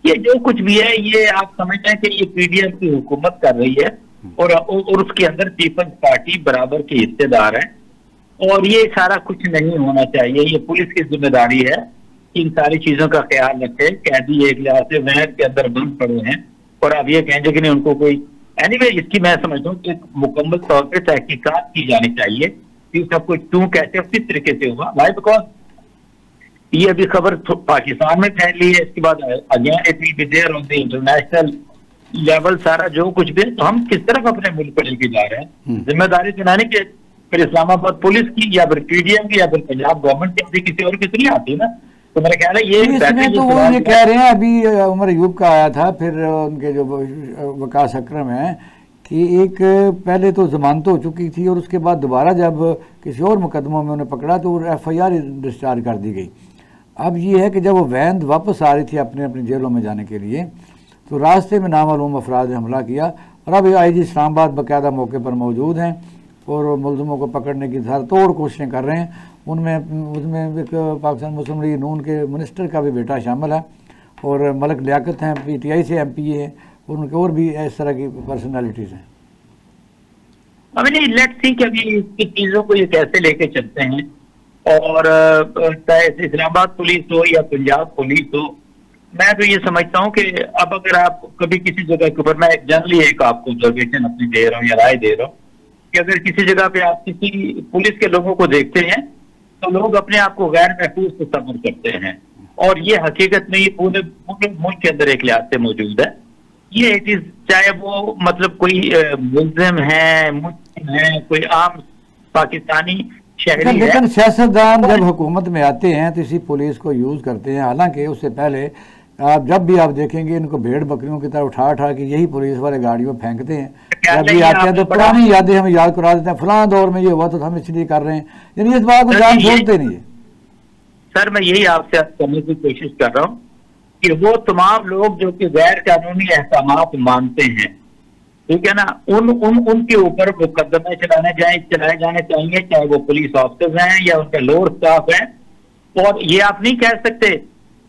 ये जो कुछ भी है ये आप समझते हैं कि ये PDM की हुकूमत कर रही है और उसके अंदर पीपल्स पार्टी बराबर के हिस्सेदार है और ये सारा कुछ नहीं होना चाहिए। ये पुलिस की जिम्मेदारी है इन सारी चीजों का ख्याल रखे। कैदी एक लिहाज से वैन के अंदर बंद पड़े हैं और आप ये कहेंगे कि नहीं उनको कोई एनीवे इसकी मैं समझता हूँ कि मुकम्मल तौर पर तहकीकात की जानी चाहिए कि सब कुछ क्यों कैसे किस तरीके से हुआ। वाई बिकॉज ये अभी खबर पाकिस्तान में फैली है, इसके बाद again it will be there on the international level सारा जो कुछ भी, तो हम किस तरफ अपने मुल्क को लेके जा रहे हैं। जिम्मेदारी सुनाने के फिर इस्लामाबाद पुलिस की या फिर PDM की या फिर पंजाब गवर्नमेंट की आती, किसी और की तो नहीं आती ना। तो मेरा ख्याल है ये इसमें तो वो ये कह रहे हैं, अभी उमर अयूब का आया था, फिर उनके जो वकास अकरम हैं कि एक पहले तो जमानत हो चुकी थी और उसके बाद दोबारा जब किसी और मुकदमों में उन्हें पकड़ा तो FIR डिस्चार्ज कर दी गई। अब ये है कि जब वो वैन वापस आ रही थी अपने अपनी जेलों में जाने के लिए, तो रास्ते में नामालूम अफराद ने हमला किया और अब IG इस्लामाबाद बाकायदा मौके पर मौजूद हैं और मुलज़िमों को पकड़ने की सर तोड़ कोशिशें कर रहे हैं। उसमें एक पाकिस्तान मुस्लिम लीग नून के मिनिस्टर का भी बेटा शामिल है और मलिक लियाकत हैं, PTI से MPA हैं उनके और भी इस तरह की पर्सनालिटीज़ हैं। अभी नहीं, लेट्स सी कि अभी इसकी चीजों को ये कैसे लेके चलते हैं, और चाहे इस्लामाबाद पुलिस हो या पंजाब पुलिस हो, मैं तो ये समझता हूँ कि अब अगर आप कभी किसी जगह के ऊपर, मैं जनरली एक आपको ऑब्जर्वेशन अपनी दे रहा हूँ या राय दे रहा हूँ कि अगर किसी जगह पे आप किसी पुलिस के लोगों को देखते हैं तो लोग अपने आप को गैर महफूज तस्वर करते हैं, और ये हकीकत में ये पूरे मुल्क के अंदर एक लिहाज से मौजूद है। ये इट इज, चाहे वो मतलब कोई मुल्जिम है, मुस्लिम है, कोई आम पाकिस्तानी शहरी है। लेकिन सियासतदान जब हुकूमत में आते हैं तो इसी पुलिस को यूज़ करते हैं। हालांकि उससे पहले आप जब भी आप देखेंगे इनको भेड़ बकरियों की तरह उठा उठा के यही पुलिस वाले गाड़ियों में फेंकते हैं। जब भी आते हैं तो पुरानी यादें हमें याद करा देते हैं, फलां दौर में ये हुआ तो हम इसलिए कर रहे हैं, यानी इस बात को जान छोड़ते नहीं है। सर मैं यही आपसे करने की कोशिश कर रहा हूँ कि वो तमाम लोग जो कि गैर कानूनी अहकामात मानते हैं, ठीक है ना, उनके ऊपर मुकदमे चलाए जाने चाहिए, चाहे वो पुलिस ऑफिसर्स हैं या उनका लोअर स्टाफ है। और ये आप नहीं कह सकते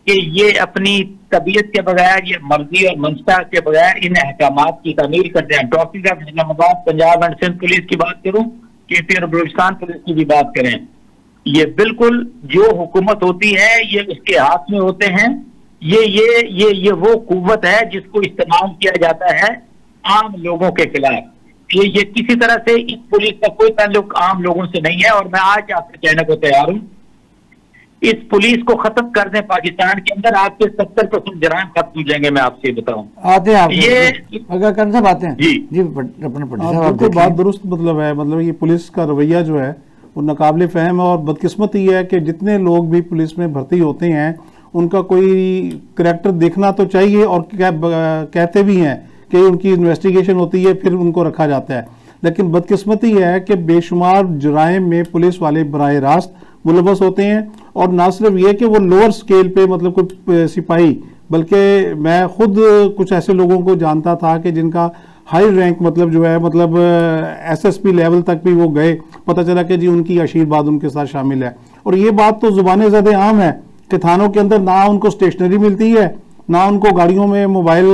कि ये अपनी तबीयत के बगैर, ये मर्जी और मनशा के बगैर इन अहकामात की तामील करते हैं। Talking of Islamabad, Punjab and Sindh police की बात करूं, KP और बलूचिस्तान पुलिस की भी बात करें, ये बिल्कुल जो हुकूमत होती है ये उसके हाथ में होते हैं। ये वो कुव्वत है जिसको इस्तेमाल किया जाता है आम लोगों के खिलाफ। ये किसी तरह से इस पुलिस का कोई ताल्लुक आम लोगों से नहीं है। और मैं आज आपसे कहने को तैयार हूं, इस पुलिस को खत्म कर दें पाकिस्तान के अंदर, आपके 70% जराइम खत्म हो जाएंगे। मैं आपसे बताऊं, आते हैं आप ये अगर करना बातें हैं जी अपने बात दुरुस्त मतलब है। मतलब ये पुलिस का रवैया जो है वो नाकाबिले फहम है, और बदकिस्मती है कि जितने लोग भी पुलिस में भर्ती होते हैं उनका कोई करैक्टर देखना तो चाहिए, और कहते भी हैं कि उनकी इन्वेस्टिगेशन होती है फिर उनको रखा जाता है। लेकिन बदकिस्मती है कि बेशुमार जराइम में पुलिस वाले बराह रास्त मुलवस होते हैं, और ना सिर्फ ये कि वो लोअर स्केल पे मतलब कोई सिपाही, बल्कि मैं खुद कुछ ऐसे लोगों को जानता था कि जिनका हाई रैंक मतलब जो है मतलब SSP लेवल तक भी वो गए, पता चला कि जी उनकी आशीर्वाद उनके साथ शामिल है। और ये बात तो जुबान ज़्यादा आम है कि थानों के अंदर ना उनको स्टेशनरी मिलती है, ना उनको गाड़ियों में मोबाइल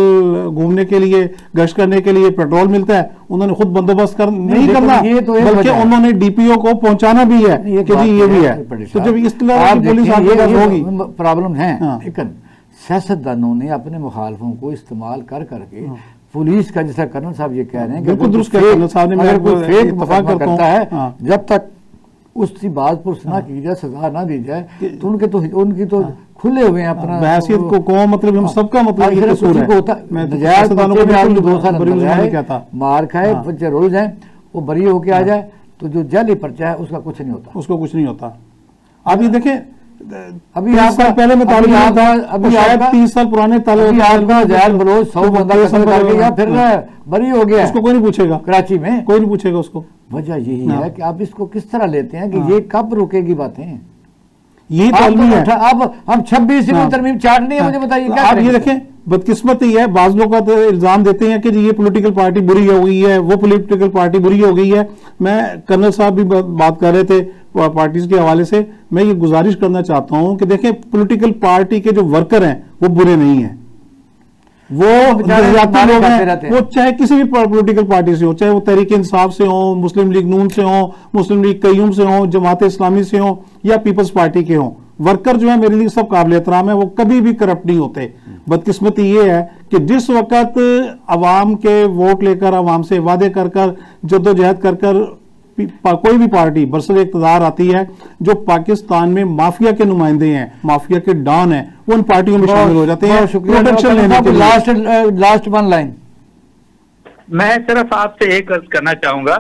घूमने के लिए, गश्त करने के लिए पेट्रोल मिलता है। उन्होंने खुद बंदोबस्त नहीं करना, बल्कि उन्होंने DPO को पहुंचाना भी है कि जी ये भी है। तो जब इस तरह की पुलिस आपके पास होगी, प्रॉब्लम है। लेकिन सियासतदानों ने अपने मुखालफों को इस्तेमाल कर करके पुलिस का, जैसा कर्नल साहब ये कह रहे हैं, बिल्कुल दुरुस्त कह रहे हैं कर्नल साहब ने, मैं कोई फेक इत्तेफाक करता है, जब तक उसकी बात पर सुना की जाए, सजा ना दी जाए, तो उनकी तो खुले हुए हैं अपना बहसियत को कौम, मतलब हम सबका मतलब ये कसूर है। मैं नजायज बच्चे में आदमी 2 साल नहीं कहता, मार खाए बच्चे रुल जाए, वो बरी होके आ जाए, तो जो जाली पर्चा है उसका कुछ नहीं होता, उसको कुछ नहीं होता। आप ये देखें, अभी 30 साल पहले मैं तालिब था, अभी शायद 30 साल पुराने तालिब जायल बलोच 100 बंदा कत्ल कर गया, फिर बरी हो गया, उसको कोई नहीं पूछेगा, कराची में कोई नहीं पूछेगा उसको। वजह यही है कि आप इसको किस तरह लेते हैं कि ये कब रुकेगी बातें, यही तो है। अब हम 26 सिविल तरमीम चार्ट नहीं है, मुझे बताइए क्या आप ये देखें, बदकिस्मती है, बाज लोग का तो इल्जाम देते हैं कि जी ये पॉलिटिकल पार्टी बुरी हो गई है, वो पॉलिटिकल पार्टी बुरी हो गई है। मैं कर्नल साहब भी बात कर रहे थे पार्टीज के हवाले से, मैं ये गुजारिश करना चाहता हूं कि देखें, पॉलिटिकल पार्टी के जो वर्कर हैं वो बुरे नहीं हैं, वो लोग हैं, वो चाहे किसी भी पॉलिटिकल पार्टी से हो, चाहे वो तहरीक इंसाफ से हो, मुस्लिम लीग नून से हो, मुस्लिम लीग कय्यूम से हो, जमात इस्लामी से हो, या पीपल्स पार्टी के हो, वर्कर जो है मेरे लिए सब काबिल एहतराम है, वो कभी भी करप्ट नहीं होते। बदकिस्मती ये है कि जिस वक्त अवाम के वोट लेकर, अवाम से वादे कर कर, जद्दोजहद कर कर कोई भी पार्टी बरसर इक़्तिदार आती है, जो पाकिस्तान में माफिया के नुमाइंदे हैं, माफिया के डॉन हैं, वो उन पार्टियों में शामिल हो जाते हैं। लास्ट वन लाइन मैं सिर्फ आपसे एक अर्ज करना चाहूंगा,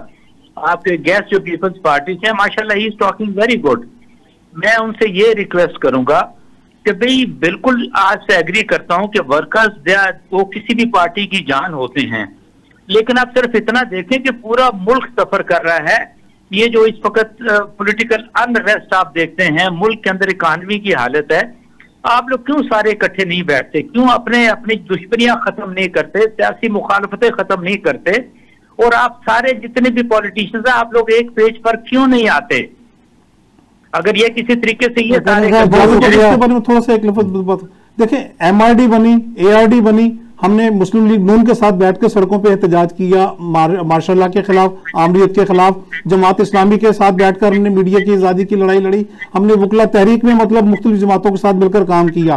आपके गेस्ट जो पीपल्स पार्टी से माशाल्लाह he is talking very good, मैं उनसे ये रिक्वेस्ट करूंगा कि भाई बिल्कुल आज से एग्री करता हूं कि वर्कर्स वो किसी भी पार्टी की जान होते हैं, लेकिन आप सिर्फ इतना देखें कि पूरा मुल्क सफर कर रहा है। ये जो इस वक्त पॉलिटिकल अनरेस्ट आप देखते हैं, मुल्क के अंदर इकानमी की हालत है, आप लोग क्यों सारे इकट्ठे नहीं बैठते, क्यों अपनी दुश्मनियां खत्म नहीं करते, सियासी मुखालफतें खत्म नहीं करते, और आप सारे जितने भी पॉलिटिशियंस हैं आप लोग एक पेज पर क्यों नहीं आते? अगर ये किसी तरीके से ये सारे थोड़ा सा एक लफ्ज़ देखें, MRD बनी, ARD बनी, ہم نے مسلم لیگ نون کے ساتھ بیٹھ کے سڑکوں پہ احتجاج کیا مارشل لاء کے خلاف، آمریت کے خلاف، جماعت اسلامی کے ساتھ بیٹھ کر ہم نے میڈیا کی آزادی کی لڑائی لڑی، ہم نے وکلا تحریک میں مطلب مختلف جماعتوں کے ساتھ مل کر کام کیا۔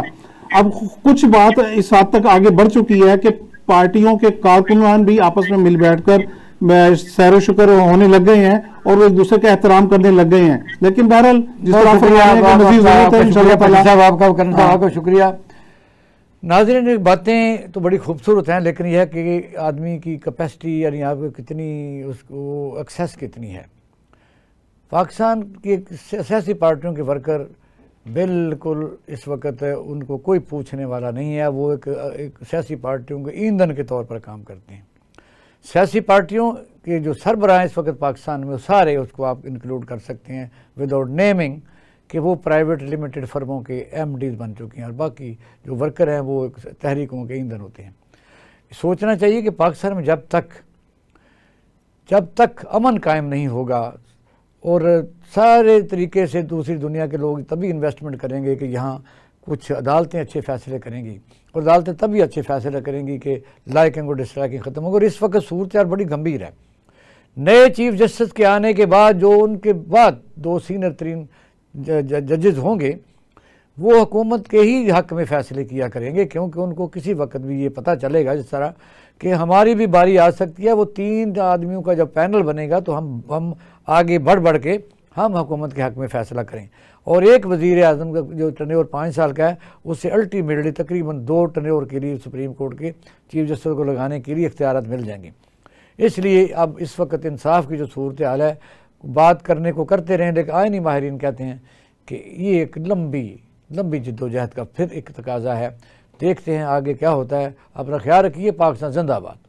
اب کچھ بات اس حد تک آگے بڑھ چکی ہے کہ پارٹیوں کے کارکنان بھی آپس میں مل بیٹھ کر سیر و شکر ہونے لگ گئے ہیں اور وہ ایک دوسرے کا احترام کرنے لگ گئے ہیں۔ لیکن بہرحال جس طرح آپ کا شکریہ۔ ناظرین، باتیں تو بڑی خوبصورت ہیں، لیکن یہ ہے کہ آدمی کی کیپیسٹی یعنی آپ کو کتنی اس کو ایکسیس کتنی ہے۔ پاکستان کی سیاسی پارٹیوں کے ورکر بالکل اس وقت ان کو کوئی پوچھنے والا نہیں ہے، وہ ایک سیاسی پارٹیوں کے ایندھن کے طور پر کام کرتے ہیں۔ سیاسی پارٹیوں کے جو سربراہ اس وقت پاکستان میں، وہ سارے اس کو آپ انکلوڈ کر سکتے ہیں وداؤٹ نیمنگ کہ وہ پرائیویٹ لمیٹڈ فرموں کے ایم ڈیز بن چکے ہیں، اور باقی جو ورکر ہیں وہ تحریکوں کے ایندھن ہوتے ہیں۔ سوچنا چاہیے کہ پاکستان میں جب تک امن قائم نہیں ہوگا اور سارے طریقے سے دوسری دنیا کے لوگ تبھی انویسٹمنٹ کریں گے کہ یہاں کچھ عدالتیں اچھے فیصلے کریں گی، اور عدالتیں تبھی اچھے فیصلے کریں گی کہ لائکنگ اور ڈسلائکنگ ختم ہوگی۔ اور اس وقت صورتحال بڑی گمبھیر ہے۔ نئے چیف جسٹس کے آنے کے بعد جو ان کے بعد 2 سینئر ترین ججز ہوں گے، وہ حکومت کے ہی حق میں فیصلے کیا کریں گے، کیونکہ ان کو کسی وقت بھی یہ پتہ چلے گا جس طرح کہ ہماری بھی باری آ سکتی ہے۔ وہ 3 آدمیوں کا جب پینل بنے گا تو ہم آگے بڑھ کے ہم حکومت کے حق میں فیصلہ کریں، اور ایک وزیر اعظم کا جو ٹینیور 5 سال کا ہے، اس سے الٹیمیٹلی تقریباً 2 ٹینیور کے لیے سپریم کورٹ کے چیف جسٹس کو لگانے کے لیے اختیارات مل جائیں گے۔ اس لیے اب اس وقت انصاف کی جو صورتحال ہے، بات کرنے کو کرتے رہیں، لیکن آئینی ماہرین کہتے ہیں کہ یہ ایک لمبی جدوجہد کا پھر ایک تقاضا ہے۔ دیکھتے ہیں آگے کیا ہوتا ہے۔ اپنا خیال رکھیے۔ پاکستان زندہ باد۔